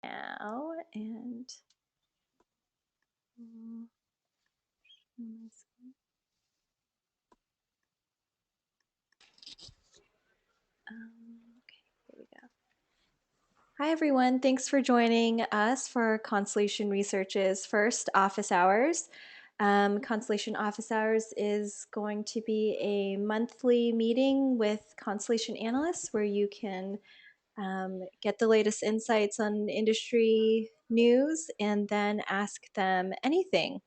now and okay, here we go. Hi everyone, thanks for joining us for Constellation Research's first office hours. Constellation Office Hours is going to be a monthly meeting with Constellation analysts where you can get the latest insights on industry news and then ask them anything.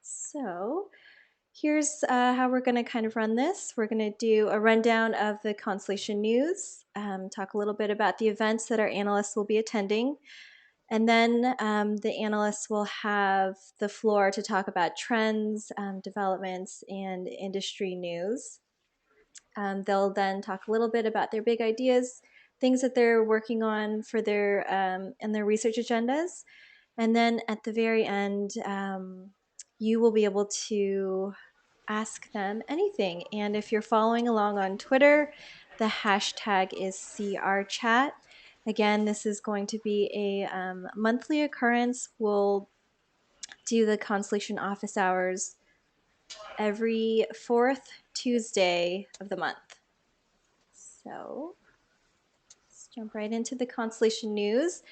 So here's how we're going to kind of run this. We're going to do a rundown of the Constellation news, talk a little bit about the events that our analysts will be attending, and then the analysts will have the floor to talk about trends, developments, and industry news. They'll then talk a little bit about their big ideas, things that they're working on for their and their research agendas. And then at the very end, you will be able to ask them anything. And if you're following along on Twitter, the hashtag is CRChat. Again, this is going to be a monthly occurrence. We'll do the Constellation office hours every fourth Tuesday of the month. So let's jump right into the Constellation news.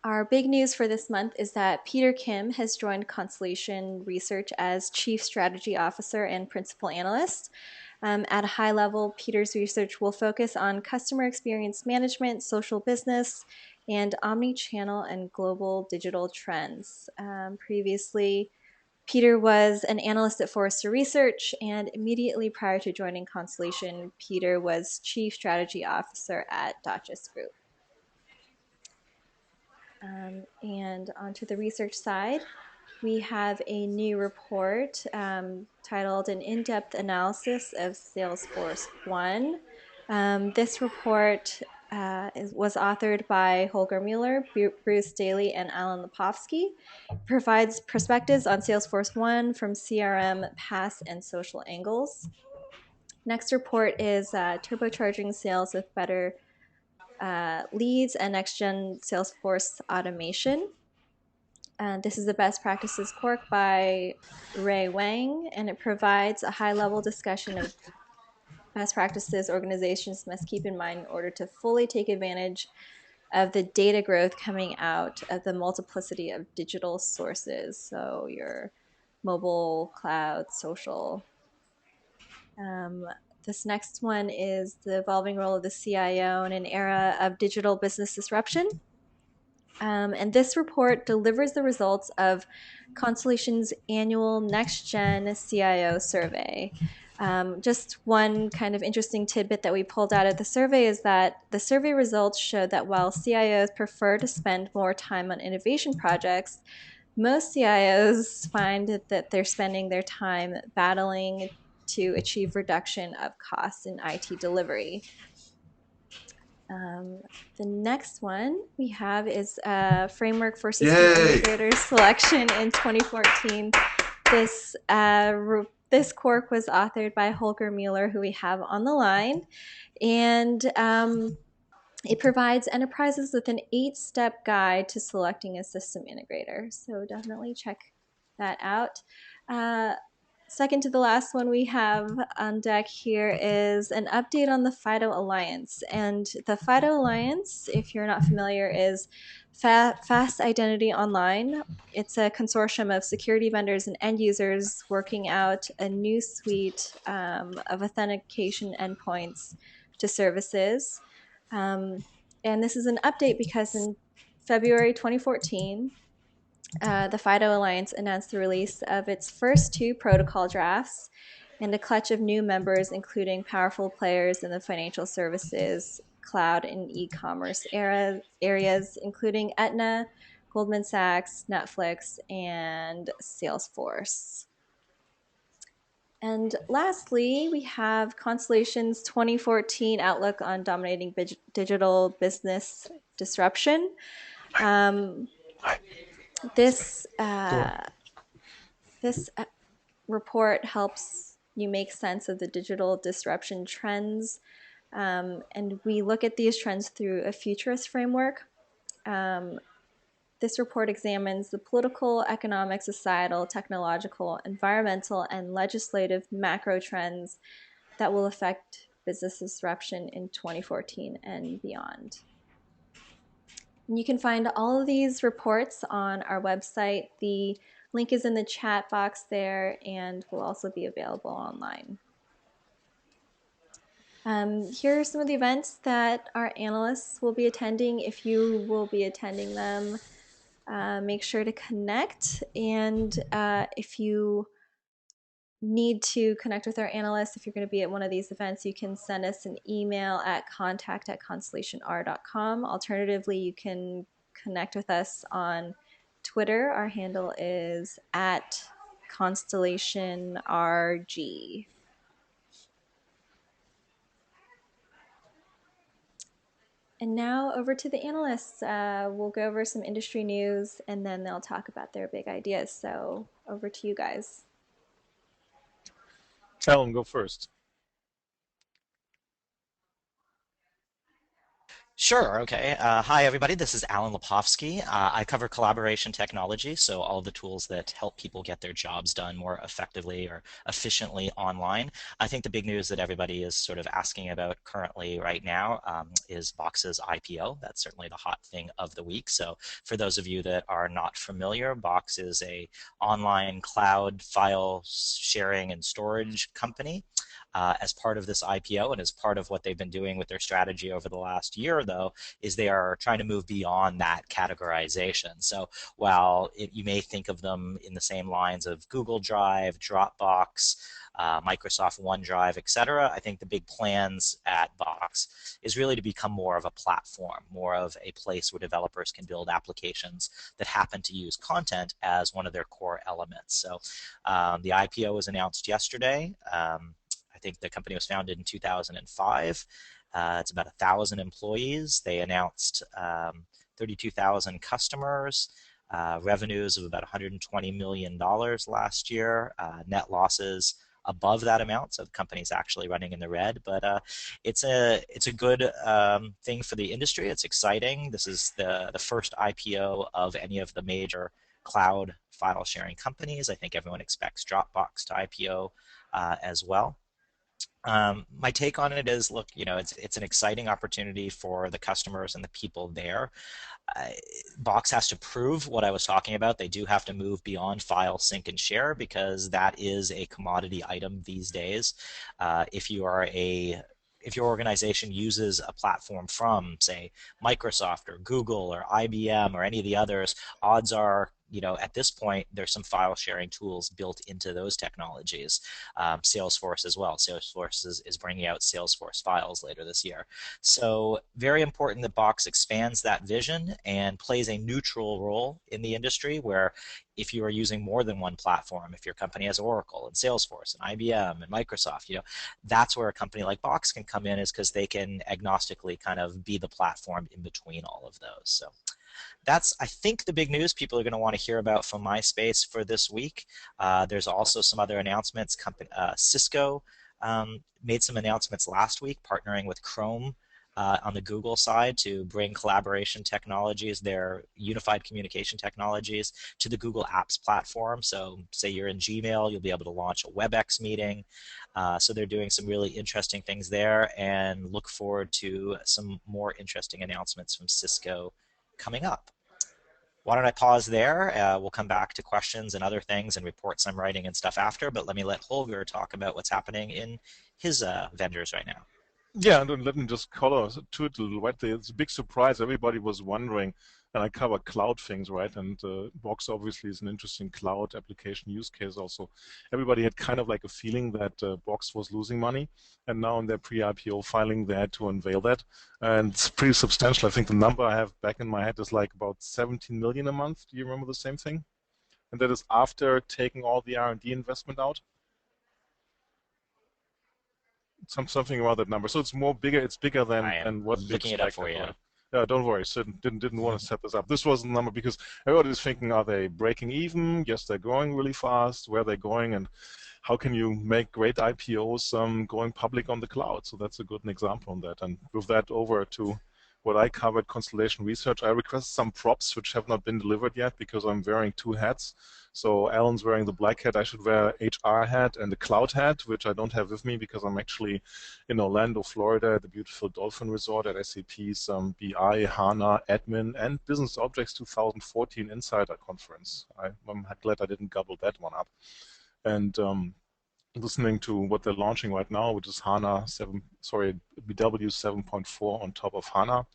Our big news for this month is that Peter Kim has joined Constellation Research as Chief Strategy Officer and Principal Analyst. At a high level, Peter's research will focus on customer experience management, social business, and omni-channel and global digital trends. Previously, Peter was an analyst at Forrester Research, and immediately prior to joining Constellation, Peter was Chief Strategy Officer at Dotchess Group. And onto the research side, we have a new report titled An In-Depth Analysis of Salesforce One. This report was authored by Holger Mueller, Bruce Daley, and Alan Lepofsky. It provides perspectives on Salesforce One from CRM, PaaS, and social angles. Next report is turbocharging sales with better leads and next-gen Salesforce automation. This is the Best Practices Quark by Ray Wang, and it provides a high-level discussion of best practices organizations must keep in mind in order to fully take advantage of the data growth coming out of the multiplicity of digital sources. So your mobile, cloud, social. This next one is the evolving role of the CIO in an era of digital business disruption. And this report delivers the results of Constellation's annual Next Gen CIO survey. Just one kind of interesting tidbit that we pulled out of the survey is that the survey results showed that while CIOs prefer to spend more time on innovation projects, most CIOs find that they're spending their time battling to achieve reduction of costs in IT delivery. The next one we have is a framework for system integrator selection in 2014. This Quark was authored by Holger Mueller, who we have on the line, and it provides enterprises with an 8-step guide to selecting a system integrator. So definitely check that out. Second to the last one we have on deck here is an update on the FIDO Alliance. And the FIDO Alliance, if you're not familiar, is Fast Identity Online. It's a consortium of security vendors and end users working out a new suite of authentication endpoints to services. And this is an update because in February 2014, the FIDO Alliance announced the release of its first 2 protocol drafts and a clutch of new members, including powerful players in the financial services, cloud, and e-commerce areas, including Aetna, Goldman Sachs, Netflix, and Salesforce. And lastly, we have Constellation's 2014 outlook on dominating digital business disruption. This report helps you make sense of the digital disruption trends And we look at these trends through a futurist framework. Um, this report examines the political, economic, societal, technological, environmental, and legislative macro trends that will affect business disruption in 2014 and beyond. And you can find all of these reports on our website. The link is in the chat box there and will also be available online. Here are some of the events that our analysts will be attending. If you will be attending them, make sure to connect. And if you need to connect with our analysts, if you're going to be at one of these events, you can send us an email at contact@constellationr.com. Alternatively, you can connect with us on Twitter. Our handle is at ConstellationRG. And now over to the analysts. We'll go over some industry news and then they'll talk about their big ideas. So over to you guys. Alan, go first. Sure. Okay. Hi, everybody. This is Alan Lepofsky. I cover collaboration technology, so all the tools that help people get their jobs done more effectively or efficiently online. I think the big news that everybody is sort of asking about currently right now is Box's IPO. That's certainly the hot thing of the week. So for those of you that are not familiar, Box is a online cloud file sharing and storage company. As part of this IPO and as part of what they've been doing with their strategy over the last year, though, is they are trying to move beyond that categorization. So while you may think of them in the same lines of Google Drive, Dropbox, Microsoft OneDrive, etc., I think the big plans at Box is really to become more of a platform, more of a place where developers can build applications that happen to use content as one of their core elements. So the IPO was announced yesterday. I think the company was founded in 2005. It's about 1,000 employees. They announced 32,000 customers, revenues of about $120 million last year, net losses above that amount, so the company's actually running in the red. But it's a good thing for the industry. It's exciting. This is the first IPO of any of the major cloud file sharing companies. I think everyone expects Dropbox to IPO as well. My take on it is, look, it's an exciting opportunity for the customers and the people there. Box has to prove what I was talking about. They do have to move beyond file sync and share because that is a commodity item these days. If your organization uses a platform from, say, Microsoft or Google or IBM or any of the others, odds are, at this point, there's some file sharing tools built into those technologies. Salesforce as well. Salesforce is bringing out Salesforce files later this year. So very important that Box expands that vision and plays a neutral role in the industry where if you are using more than one platform, if your company has Oracle and Salesforce and IBM and Microsoft, that's where a company like Box can come in, is because they can agnostically kind of be the platform in between all of those. So that's, I think, the big news people are going to want to hear about from my space for this week. There's also some other announcements. Cisco made some announcements last week, partnering with Chrome on the Google side to bring collaboration technologies, their unified communication technologies, to the Google Apps platform. So say you're in Gmail, you'll be able to launch a WebEx meeting. So they're doing some really interesting things there, and look forward to some more interesting announcements from Cisco coming up. Why don't I pause there? We'll come back to questions and other things and reports I'm writing and stuff after, but let me let Holger talk about what's happening in his vendors right now. Yeah, and let me just color to it a little bit. It's a big surprise. Everybody was wondering, and I cover cloud things, right? And Box obviously is an interesting cloud application use case also. Everybody had kind of like a feeling that Box was losing money, and now in their pre-IPO filing, they had to unveil that. And it's pretty substantial. I think the number I have back in my head is like about 17 million a month. Do you remember the same thing? And that is after taking all the R&D investment out. Something about that number. So it's more bigger. It's bigger than what we looking it up for expected. you. Right? Yeah, don't worry. So didn't want to set this up. This was the number because everybody's thinking, are they breaking even? Yes, they're growing really fast. Where are they going? And how can you make great IPOs going public on the cloud? So that's a good example on that. And with that, over to what I covered, Constellation Research. I requested some props which have not been delivered yet because I'm wearing two hats. So Alan's wearing the black hat. I should wear HR hat and the cloud hat, which I don't have with me because I'm actually in Orlando, Florida, at the beautiful Dolphin Resort at SAP's BI, HANA, Admin, and Business Objects 2014 Insider Conference. I'm glad I didn't gobble that one up. And listening to what they're launching right now, which is HANA 7, sorry, BW 7.4 on top of HANA.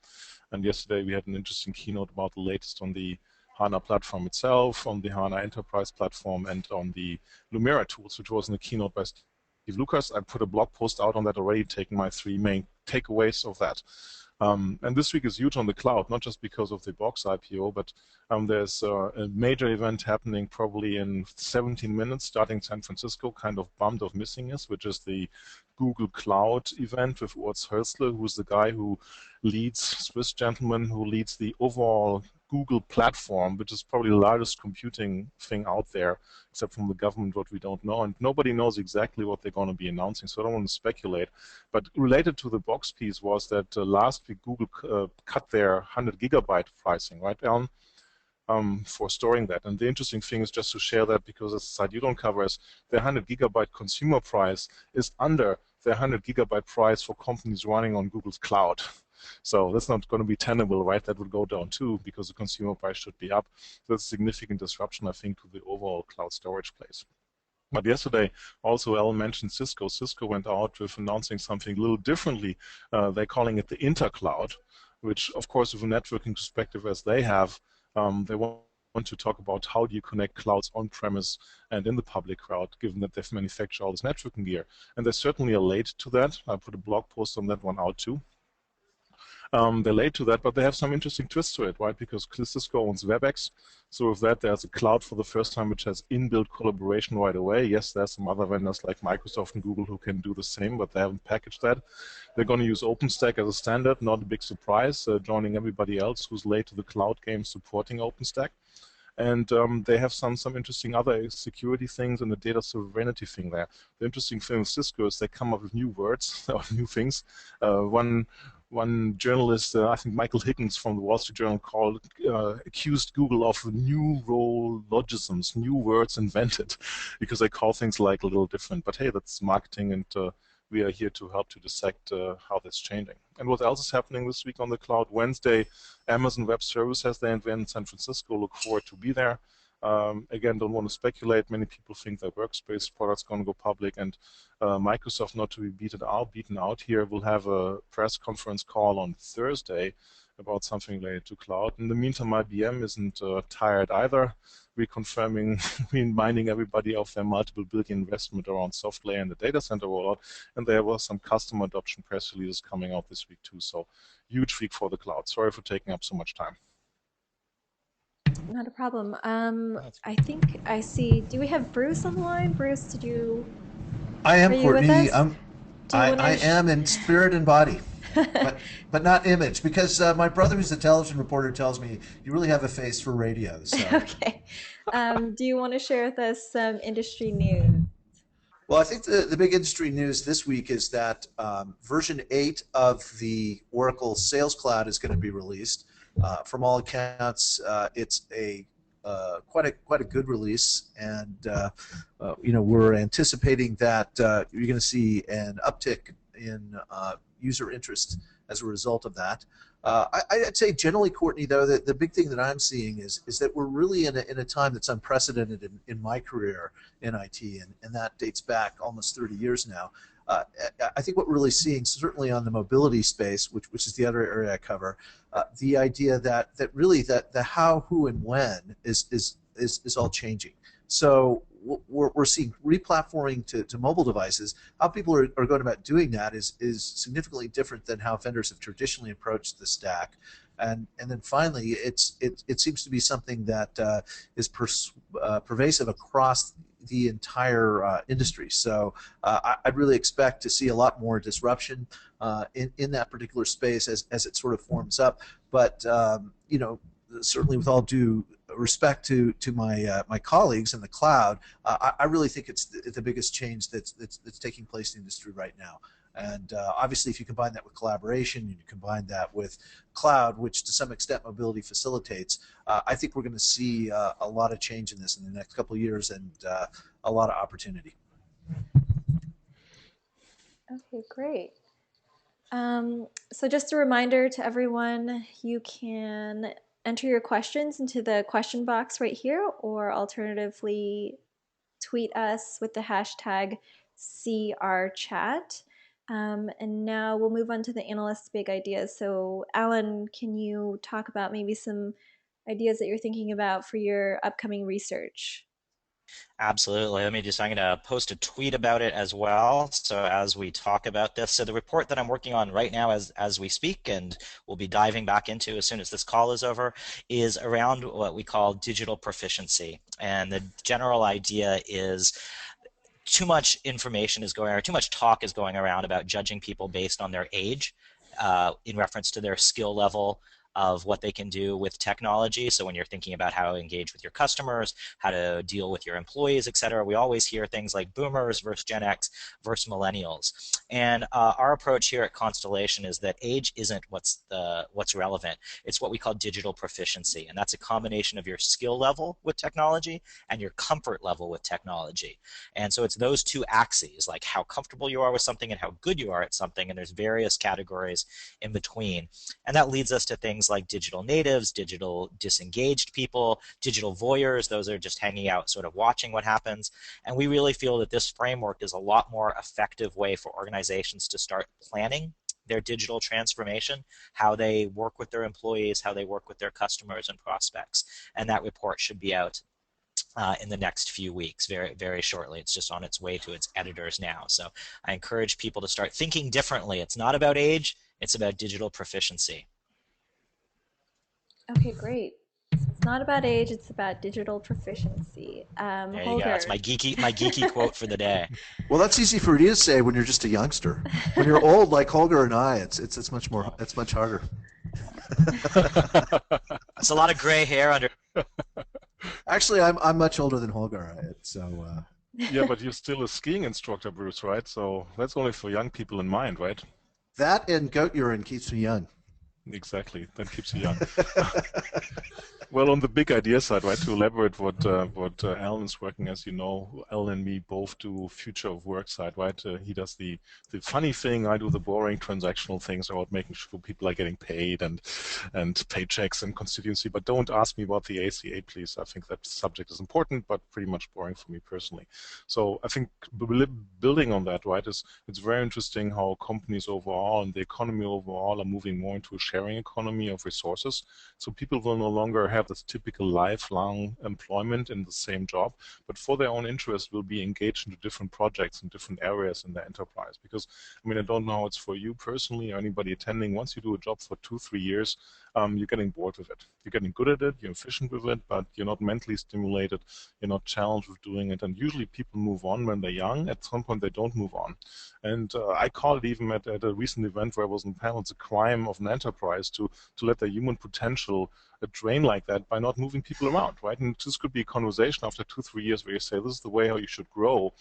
And yesterday we had an interesting keynote about the latest on the HANA platform itself, on the HANA Enterprise platform, and on the Lumira tools, which was in the keynote by Steve Lucas. I put a blog post out on that already, taking my 3 main takeaways of that. And this week is huge on the cloud, not just because of the Box IPO, but there's a major event happening probably in 17 minutes, starting in San Francisco, kind of bummed of missing us, which is the Google Cloud event with Urs Hölzle, who's the guy who leads, Swiss gentleman, who leads the overall Google platform, which is probably the largest computing thing out there, except from the government, what we don't know. And nobody knows exactly what they're going to be announcing, so I don't want to speculate. But related to the Box piece was that last week Google cut their 100 gigabyte pricing, right, Alan? For storing that. And the interesting thing is, just to share that, because it's a side you don't cover, is the 100 gigabyte consumer price is under the 100 gigabyte price for companies running on Google's cloud. So that's not going to be tenable, right? That would go down too, because the consumer price should be up. So that's a significant disruption, I think, to the overall cloud storage place. But yesterday, also Alan mentioned Cisco. Cisco went out with announcing something a little differently. They're calling it the InterCloud, which, of course, with a networking perspective as they have, they want to talk about how do you connect clouds on-premise and in the public cloud, given that they've manufactured all this networking gear. And they certainly are late to that. I put a blog post on that one out too. They're late to that, but they have some interesting twists to it, right? Because Cisco owns WebEx, so with that, there's a cloud for the first time which has inbuilt collaboration right away. Yes, there's some other vendors like Microsoft and Google who can do the same, but they haven't packaged that. They're going to use OpenStack as a standard, not a big surprise, joining everybody else who's late to the cloud game supporting OpenStack. And they have some interesting other security things and the data sovereignty thing there. The interesting thing with Cisco is they come up with new words or new things. One journalist, I think Michael Higgins from the Wall Street Journal, accused Google of new role-logisms, new words invented, because they call things like a little different. But hey, that's marketing, and we are here to help to dissect how that's changing. And what else is happening this week on the cloud? Wednesday, Amazon Web Services has their event in San Francisco. Look forward to be there. Again, don't want to speculate. Many people think their workspace product's going to go public, and Microsoft, not to be beaten out here, will have a press conference call on Thursday about something related to cloud. In the meantime, IBM isn't tired either. Reconfirming, reminding everybody of their multiple billion investment around software and the data center rollout, and there was some customer adoption press releases coming out this week too. So huge week for the cloud. Sorry for taking up so much time. Not a problem. I think I see. Do we have Bruce on the line? Bruce, did you? I am, Are you Courtney. with us? I am in spirit and body, but not image, because my brother, who's a television reporter, tells me you really have a face for radio. So. Okay. Do you want to share with us some industry news? Well, I think the big industry news this week is that version 8 of the Oracle Sales Cloud is going to be released. From all accounts, it's quite a good release, and we're anticipating that you're going to see an uptick in user interest as a result of that. I'd say generally, Courtney, though, that the big thing that I'm seeing is that we're really in a time that's unprecedented in my career in IT, and that dates back almost 30 years now. I think what we're really seeing, certainly on the mobility space, which is the other area I cover, the idea that really the how, who, and when is all changing. So we're seeing replatforming to mobile devices. How people are going about doing that is significantly different than how vendors have traditionally approached the stack. And then finally, it seems to be something that is pervasive across the entire industry. So I'd really expect to see a lot more disruption in that particular space as it sort of forms up. But certainly with all due respect to my my colleagues in the cloud, I really think it's the biggest change that's taking place in the industry right now. And obviously, if you combine that with collaboration, and you combine that with cloud, which to some extent mobility facilitates, I think we're going to see a lot of change in this in the next couple of years, and a lot of opportunity. Okay, great. So just a reminder to everyone, you can enter your questions into the question box right here, or alternatively tweet us with the hashtag CRChat. And now we'll move on to the analyst's big ideas. So Alan, can you talk about maybe some ideas that you're thinking about for your upcoming research? Absolutely. I'm going to post a tweet about it as well. So as we talk about this, so the report that I'm working on right now as we speak, and we'll be diving back into as soon as this call is over, is around what we call digital proficiency. And the general idea is too much information is going, or too much talk is going around about judging people based on their age in reference to their skill level of what they can do with technology. So when you're thinking about how to engage with your customers, how to deal with your employees, et cetera, we always hear things like boomers versus Gen X versus millennials. And our approach here at Constellation is that age isn't what's relevant. It's what we call digital proficiency. And that's a combination of your skill level with technology and your comfort level with technology. And so it's those two axes, like how comfortable you are with something and how good you are at something. And there's various categories in between. And that leads us to things like digital natives, digital disengaged people, digital voyeurs. Those are just hanging out, sort of watching what happens. And we really feel that this framework is a lot more effective way for organizations to start planning their digital transformation, how they work with their employees, how they work with their customers and prospects. And that report should be out in the next few weeks, very, very shortly. It's just on its way to its editors now. So I encourage people to start thinking differently. It's not about age, it's about digital proficiency. Okay, great. So it's not about age, it's about digital proficiency. There you go. That's Holger. my geeky quote for the day. Well, that's easy for you to say when you're just a youngster. When you're old, like Holger and I, it's much more. It's much harder. It's a lot of gray hair under. Actually, I'm much older than Holger. So. Yeah, but you're still a skiing instructor, Bruce, right? So that's only for young people in mind, right? That and goat urine keeps me young. Exactly, that keeps you young. Well, on the big idea side, right, to elaborate what Alan is working, as you know, Alan and me both do future of work side, right? He does the funny thing, I do the boring transactional things about making sure people are getting paid and paychecks and constituency. But don't ask me about the ACA, please. I think that subject is important, but pretty much boring for me personally. So I think building on that, right, it's very interesting how companies overall and the economy overall are moving more into a sharing economy of resources. So people will no longer have this typical lifelong employment in the same job, but for their own interest will be engaged into different projects in different areas in the enterprise. Because, I mean, I don't know how it's for you personally or anybody attending. Once you do a job for 2-3 years, you're getting bored with it. You're getting good at it, you're efficient with it, but you're not mentally stimulated, you're not challenged with doing it. And usually people move on when they're young. At some point they don't move on. And I call it even at a recent event where I was in panel, it's a crime of an enterprise to let their human potential drain like that by not moving people around, right? And this could be a conversation after 2-3 years where you say, this is the way how you should grow.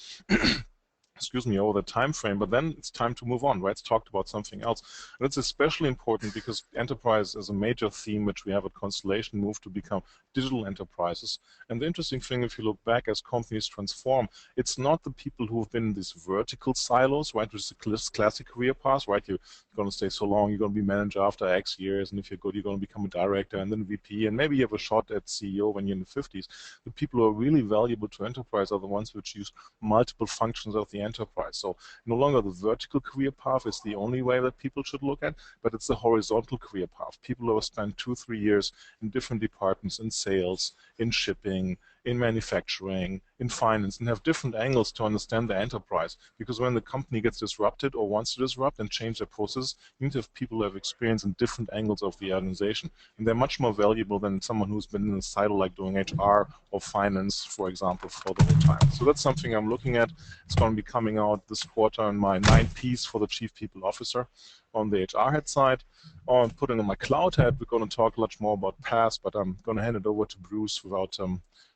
Excuse me, over the time frame, but then it's time to move on, right? It's talked about something else. And it's especially important because enterprise is a major theme which we have at Constellation move to become digital enterprises. And the interesting thing, if you look back as companies transform, it's not the people who have been in these vertical silos, right, which is a classic career path, right? You're going to stay so long, you're going to be manager after X years, and if you're good, you're going to become a director and then VP, and maybe you have a shot at CEO when you're in the 50s. The people who are really valuable to enterprise are the ones which use multiple functions of the enterprise. So no longer the vertical career path is the only way that people should look at, but it's the horizontal career path. People who have spent 2-3 years in different departments, in sales, in shipping, in manufacturing, in finance, and have different angles to understand the enterprise. Because when the company gets disrupted or wants to disrupt and change their process, you need to have people who have experience in different angles of the organization. And they're much more valuable than someone who's been in a silo like doing HR or finance, for example, for the whole time. So that's something I'm looking at. It's going to be coming out this quarter in my 9th piece for the Chief People Officer on the HR head side. On putting on my cloud head, we're going to talk much more about PaaS, but I'm going to hand it over to Bruce without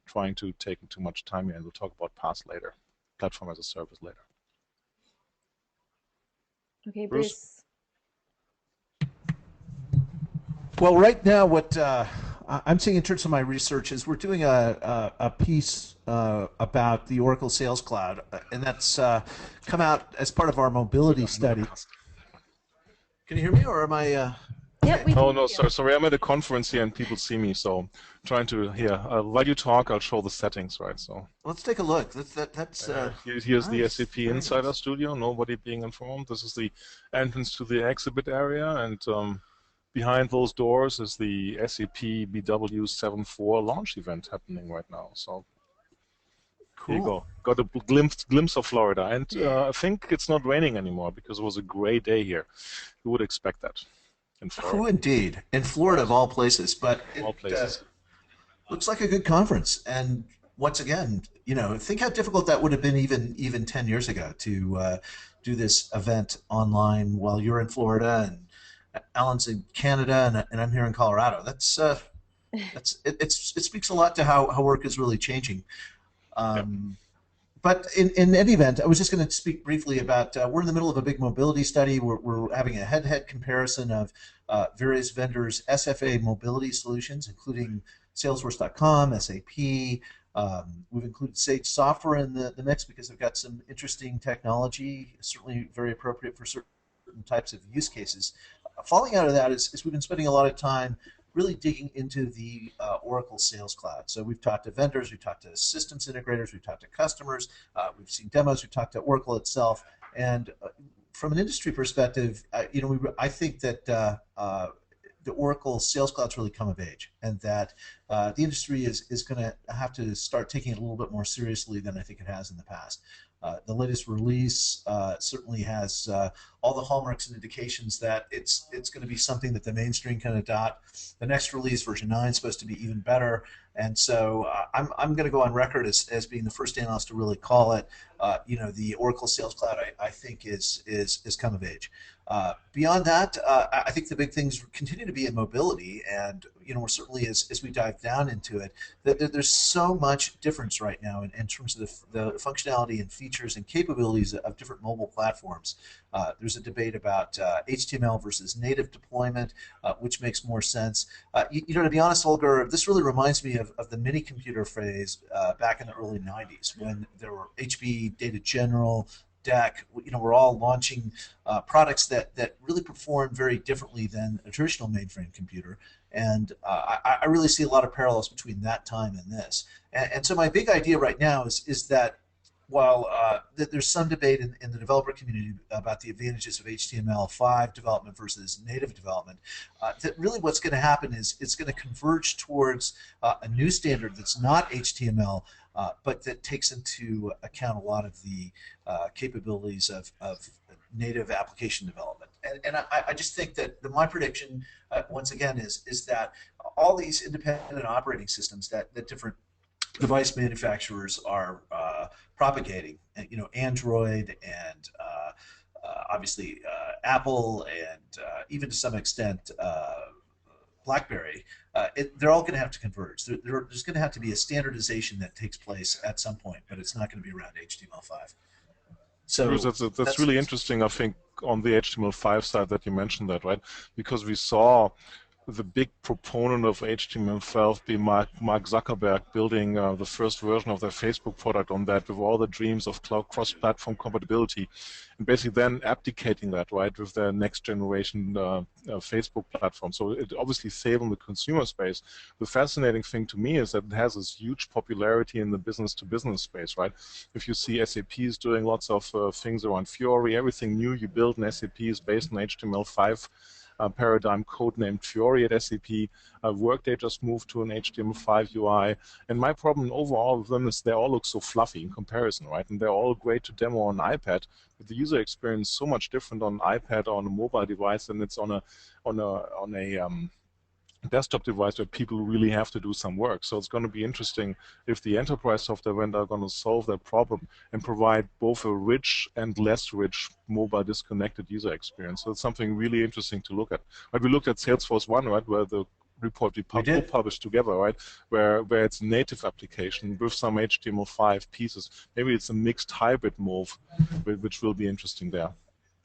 trying to take too much time here, and we'll talk about PaaS later, platform as a service later. Okay, Bruce. Well, right now, what I'm seeing in terms of my research is we're doing a piece about the Oracle Sales Cloud, and that's come out as part of our mobility study. Can you hear me, or am I? Yep, we can Oh, hear no, you. sorry. I'm at a conference here and people see me, so I'm trying to, while you talk, I'll show the settings, right? So Let's take a look. That's here's the nice. SAP Very Insider nice. Studio, nobody being informed. This is the entrance to the exhibit area, and behind those doors is the SAP BW 7.4 launch event happening right now. So here you Cool. go. Got a glimpse of Florida, and I think it's not raining anymore because it was a great day here. You would expect that in Florida. Oh, indeed. In Florida, of all places. But All places. looks like a good conference. And once again, think how difficult that would have been even 10 years ago to do this event online while you're in Florida and Alan's in Canada and I'm here in Colorado. It speaks a lot to how work is really changing. But in any event, I was just going to speak briefly about we're in the middle of a big mobility study. We're having a head-to-head comparison of various vendors' SFA mobility solutions, including Salesforce.com, SAP. We've included Sage Software in the mix because they've got some interesting technology, certainly very appropriate for certain types of use cases. Falling out of that is we've been spending a lot of time really digging into the Oracle Sales Cloud. So we've talked to vendors, we've talked to systems integrators, we've talked to customers, we've seen demos, we've talked to Oracle itself, and from an industry perspective, I think that the Oracle Sales Cloud's really come of age, and that the industry is going to have to start taking it a little bit more seriously than I think it has in the past. The latest release certainly has all the hallmarks and indications that it's going to be something that the mainstream can adopt. The next release, version 9, is supposed to be even better. And so I'm going to go on record as being the first analyst to really call it. The Oracle Sales Cloud, I think, is come of age. Beyond that, I think the big things continue to be in mobility, and we're certainly as we dive down into it, that there's so much difference right now in terms of the functionality and features and capabilities of different mobile platforms. There's a debate about HTML versus native deployment, which makes more sense. To be honest, Holger, this really reminds me of the mini computer phase back in the early 90s when there were HP, Data General, DEC. We're all launching products that really perform very differently than a traditional mainframe computer. And I really see a lot of parallels between that time and this. And so my big idea right now is that while there's some debate in the developer community about the advantages of HTML5 development versus native development, that really what's going to happen is it's going to converge towards a new standard that's not HTML, but that takes into account a lot of the capabilities of native application development. And I just think that my prediction, once again, is that all these independent operating systems that different device manufacturers are propagating, Android and obviously Apple and even to some extent BlackBerry, they're all going to have to converge. There's going to have to be a standardization that takes place at some point, but it's not going to be around HTML5. So Bruce, that's really interesting, I think, on the HTML5 side that you mentioned that, right? Because we saw the big proponent of HTML5 be Mark Zuckerberg building the first version of their Facebook product on that with all the dreams of cloud cross-platform compatibility, and basically then abdicating that, right, with their next generation Facebook platform. So it obviously failed in the consumer space. The fascinating thing to me is that it has this huge popularity in the business-to-business space, right? If you see SAP is doing lots of things around Fiori, everything new you build in SAP is based on HTML5. paradigm codenamed Fiori at SAP. Workday just moved to an HTML5 UI. And my problem overall with them is they all look so fluffy in comparison, right? And they're all great to demo on iPad, but the user experience is so much different on iPad or on a mobile device than it's on a desktop device where people really have to do some work. So it's going to be interesting if the enterprise software vendor are going to solve that problem and provide both a rich and less rich mobile disconnected user experience. So it's something really interesting to look at. But we looked at Salesforce One, right, where the report we published together, right, where it's a native application with some HTML5 pieces. Maybe it's a mixed hybrid move, which will be interesting there.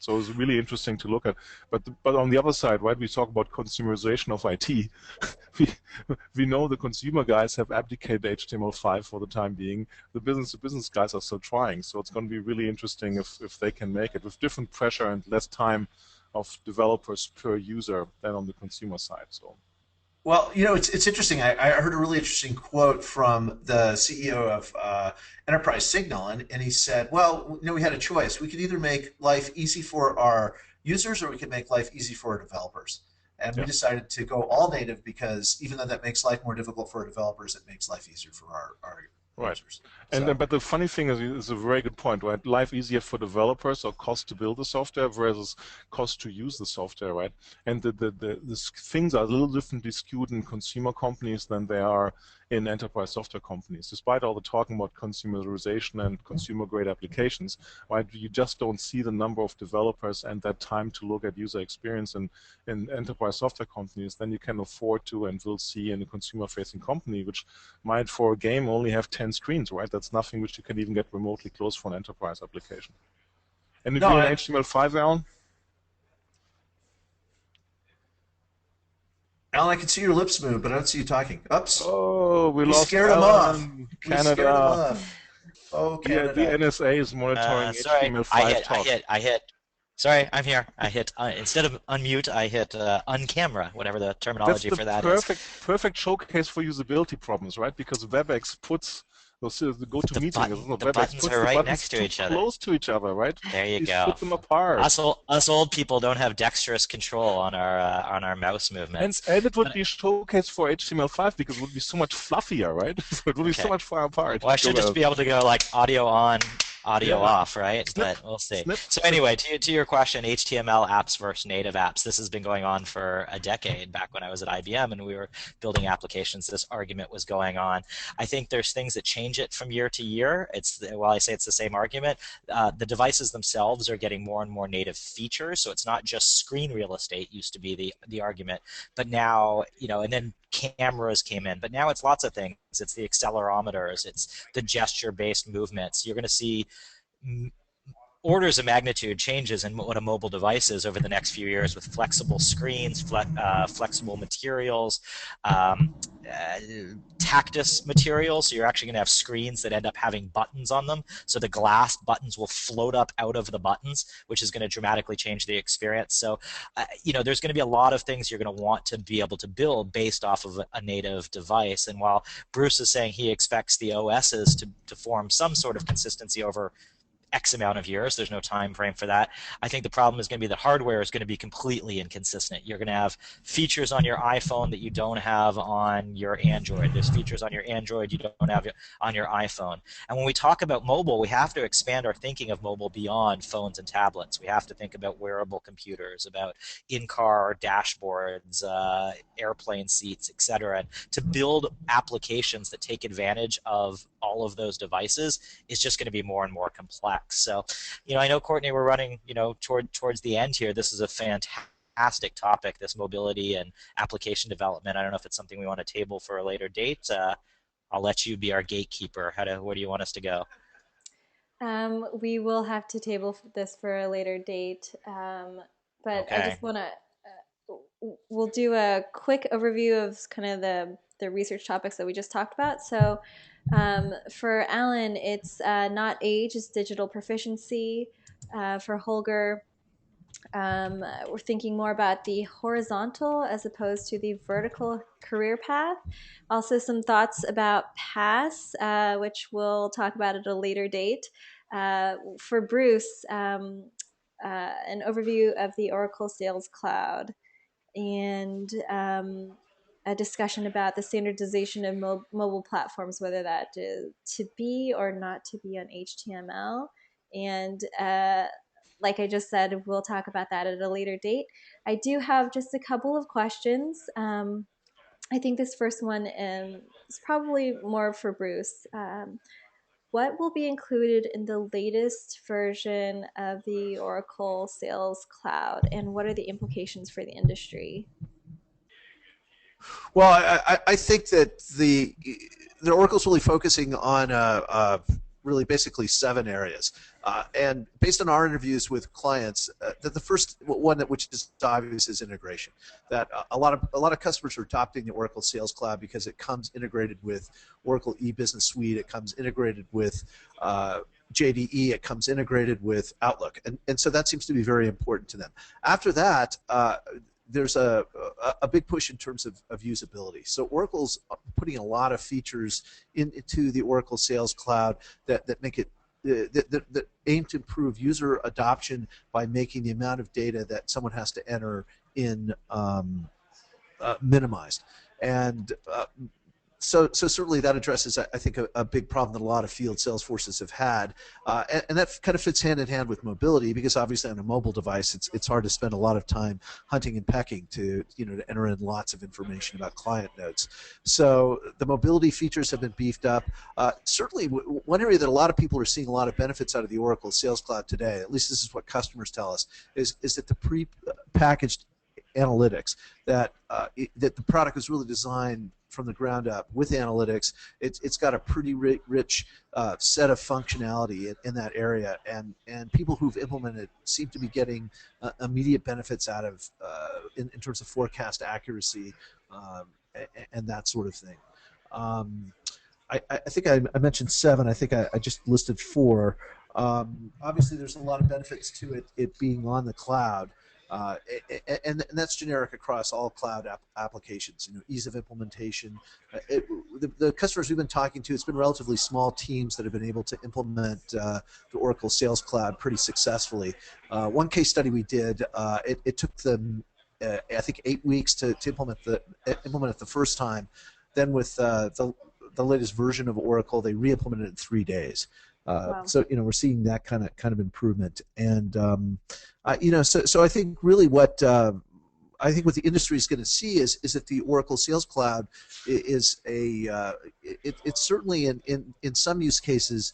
So it's really interesting to look at. But on the other side, right, we talk about consumerization of IT. we know the consumer guys have abdicated HTML5 for the time being. The business guys are still trying. So it's going to be really interesting if they can make it with different pressure and less time of developers per user than on the consumer side. So. Well, it's interesting. I heard a really interesting quote from the CEO of Enterprise Signal, and he said, well, we had a choice. We could either make life easy for our users or we could make life easy for our developers. And we decided to go all native because even though that makes life more difficult for our developers, it makes life easier for our users. And but the funny thing is, it's a very good point, right? Life easier for developers or cost to build the software versus cost to use the software, right? And the things are a little differently skewed in consumer companies than they are in enterprise software companies. Despite all the talking about consumerization and consumer-grade applications, right? You just don't see the number of developers and that time to look at user experience in enterprise software companies than you can afford to and will see in a consumer-facing company, which might, for a game, only have 10 screens, right? That's nothing which you can even get remotely close for an enterprise application. And if you're in HTML5, Alan? Alan, I can see your lips move, but I don't see you talking. Oops. Oh, we lost scared Alan. him off. Canada. We scared him off. Oh, Canada. The NSA is monitoring HTML5 talk. I hit. Sorry, I'm here. I hit, instead of unmute, I hit uncamera, whatever the terminology for that is. Perfect showcase for usability problems, right? Because WebEx puts the GoToMeeting is not the WebEx. buttons are right next to each other. Close to each other, right? There you Please go. put them apart. Us old people don't have dexterous control on our mouse movements. And it would be showcased for HTML5 because it would be so much fluffier, right? So it would be so much far apart. Well, I should just be able to go like audio on, audio off, right? But we'll see. So anyway, to your question, HTML apps versus native apps. This has been going on for a decade. Back when I was at IBM and we were building applications, this argument was going on. I think there's things that change it from year to year. While I say it's the same argument, the devices themselves are getting more and more native features. So it's not just screen real estate used to be the argument, but now, and then cameras came in, but now it's lots of things. It's the accelerometers, it's the gesture-based movements. You're going to see orders of magnitude changes in what a mobile device is over the next few years with flexible screens, flexible materials, tactus materials. So you're actually going to have screens that end up having buttons on them. So the glass buttons will float up out of the buttons, which is going to dramatically change the experience. So, there's going to be a lot of things you're going to want to be able to build based off of a native device. And while Bruce is saying he expects the OSs to form some sort of consistency over X amount of years. There's no time frame for that. I think the problem is going to be the hardware is going to be completely inconsistent. You're going to have features on your iPhone that you don't have on your Android. There's features on your Android you don't have on your iPhone. And when we talk about mobile, we have to expand our thinking of mobile beyond phones and tablets. We have to think about wearable computers, about in-car dashboards, airplane seats, etc. And to build applications that take advantage of all of those devices is just going to be more and more complex. So, I know, Courtney, we're running, towards the end here. This is a fantastic topic, this mobility and application development. I don't know if it's something we want to table for a later date. I'll let you be our gatekeeper. Where do you want us to go? We will have to table this for a later date, but okay. I just want to, we'll do a quick overview of kind of the research topics that we just talked about. So for Alan, it's not age, it's digital proficiency. For Holger, we're thinking more about the horizontal as opposed to the vertical career path. Also some thoughts about PASS, which we'll talk about at a later date. For Bruce, an overview of the Oracle Sales Cloud. and a discussion about the standardization of mobile platforms, whether that is to be or not to be on HTML. And like I just said, we'll talk about that at a later date. I do have just a couple of questions. I think this first one is probably more for Bruce. What will be included in the latest version of the Oracle Sales Cloud, and what are the implications for the industry? Well, I think that the Oracle's really focusing on really basically 7 areas. And based on our interviews with clients, that the first one that which is obvious is integration. That a lot of customers are adopting the Oracle Sales Cloud because it comes integrated with Oracle E-Business Suite. It comes integrated with JDE. It comes integrated with Outlook, and so that seems to be very important to them. After that, there's a big push in terms of usability. So Oracle's putting a lot of features into the Oracle Sales Cloud that make it that aim to improve user adoption by making the amount of data that someone has to enter in minimized. And so certainly that addresses, I think, a big problem that a lot of field sales forces have had, and that kind of fits hand in hand with mobility, because obviously on a mobile device, it's hard to spend a lot of time hunting and pecking to enter in lots of information about client notes. So the mobility features have been beefed up. Certainly, one area that a lot of people are seeing a lot of benefits out of the Oracle Sales Cloud today, at least this is what customers tell us, is that the pre-packaged analytics, that that the product is really designed from the ground up with analytics. It's got a pretty rich set of functionality in that area, and people who've implemented seem to be getting immediate benefits out of in terms of forecast accuracy and that sort of thing. I think I mentioned 7. I think I just listed 4. Obviously, there's a lot of benefits to it being on the cloud. And that's generic across all cloud applications. Ease of implementation. The customers we've been talking to, it's been relatively small teams that have been able to implement the Oracle Sales Cloud pretty successfully. One case study we did, it took them, I think, 8 weeks to implement it the first time. Then with the latest version of Oracle, they re-implemented it in 3 days. Wow. So we're seeing that kind of improvement, and so I think really what the industry is going to see is that the Oracle Sales Cloud is it's certainly in some use cases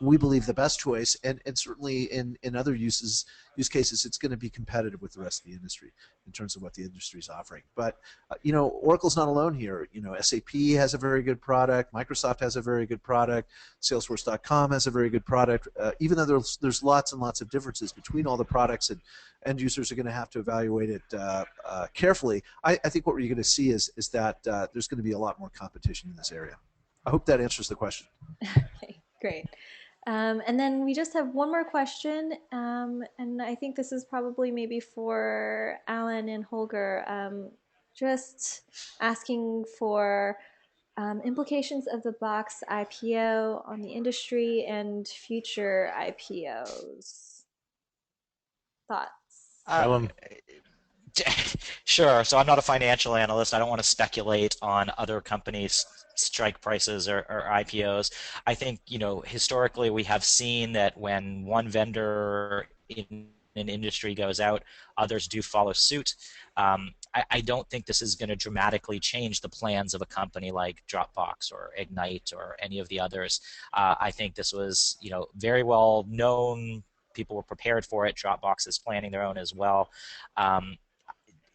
we believe the best choice, and certainly in other use cases it's going to be competitive with the rest of the industry in terms of what the industry is offering. But Oracle's not alone here. SAP has a very good product. Microsoft has a very good product. Salesforce.com has a very good product. Even though there's lots and lots of differences between all the products, and end users are going to have to evaluate it carefully, I think what you're going to see is that there's going to be a lot more competition in this area. I hope that answers the question. Okay, great. And then we just have one more question, and I think this is probably maybe for Alan and Holger, just asking for implications of the Box IPO on the industry and future IPOs. Thoughts? Alan. Sure. So I'm not a financial analyst. I don't want to speculate on other companies' strike prices or IPOs. I think, historically we have seen that when one vendor in an industry goes out, others do follow suit. I don't think this is going to dramatically change the plans of a company like Dropbox or Ignite or any of the others. I think this was, very well known. People were prepared for it. Dropbox is planning their own as well.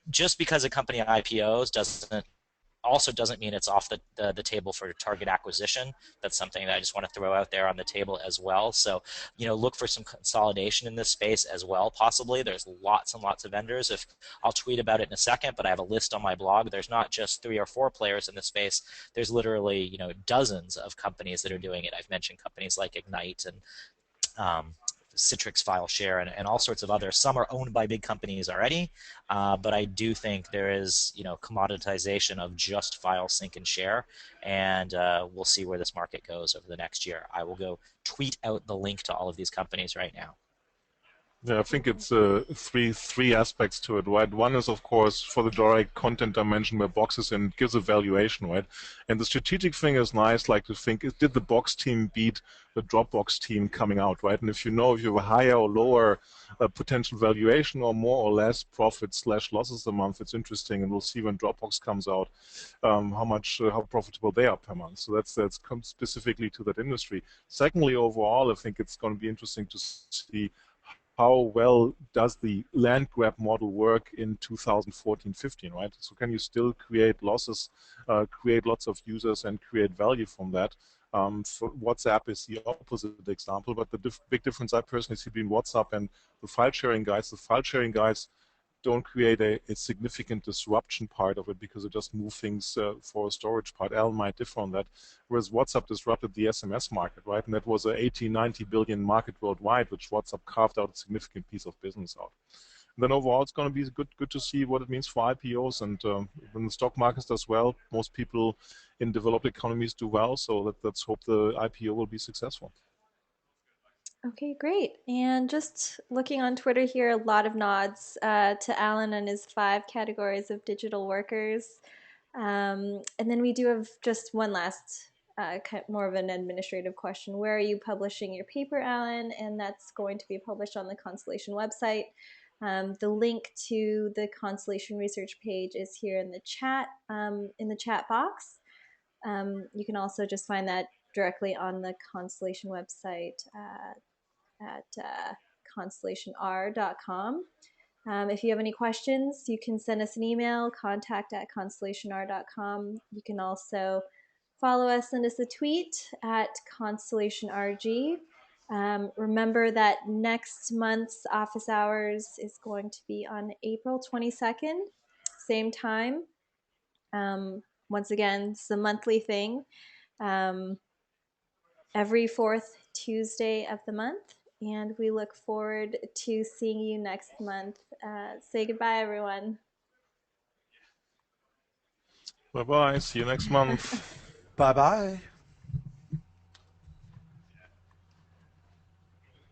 Just because a company IPOs doesn't mean it's off the table for target acquisition. That's something that I just want to throw out there on the table as well. So, look for some consolidation in this space as well, possibly. There's lots and lots of vendors. I'll tweet about it in a second, but I have a list on my blog. There's not just 3 or 4 players in this space. There's literally, dozens of companies that are doing it. I've mentioned companies like Ignite and Citrix File Share and all sorts of others. Some are owned by big companies already, but I do think there is commoditization of just file sync and share, and we'll see where this market goes over the next year. I will go tweet out the link to all of these companies right now. Yeah, I think it's three aspects to it, right? One is, of course, for the direct content dimension where boxes and gives a valuation, right? And the strategic thing is nice, like to think, did the box team beat the Dropbox team coming out, right? And if you know if you have a higher or lower potential valuation or more or less profit/losses a month, it's interesting, and we'll see when Dropbox comes out how profitable they are per month. So that's comes specifically to that industry. Secondly, overall, I think it's going to be interesting to see how well does the land grab model work in 2014-15, right? So can you still create losses, create lots of users, and create value from that? So WhatsApp is the opposite example, but the big difference I personally see between WhatsApp and the file sharing guys don't create a significant disruption part of it because it just move things for a storage part. Alan might differ on that. Whereas WhatsApp disrupted the SMS market, right? And that was a 80, 90 billion market worldwide, which WhatsApp carved out a significant piece of business out. And then overall, it's going to be good to see what it means for IPOs. And when the stock market does well, most people in developed economies do well. So let's hope the IPO will be successful. Okay, great. And just looking on Twitter here, a lot of nods to Alan and his 5 categories of digital workers. And then we do have just one last, more of an administrative question. Where are you publishing your paper, Alan? And that's going to be published on the Constellation website. The link to the Constellation research page is here in the chat box. You can also just find that directly on the Constellation website at constellationr.com. If you have any questions, you can send us an email, contact@constellationr.com. You can also follow us, send us a tweet at constellationrg. Remember that next month's office hours is going to be on April 22nd, same time. Once again, it's a monthly thing. Every 4th Tuesday of the month. And we look forward to seeing you next month. Say goodbye, everyone. Bye-bye. See you next month. Bye-bye.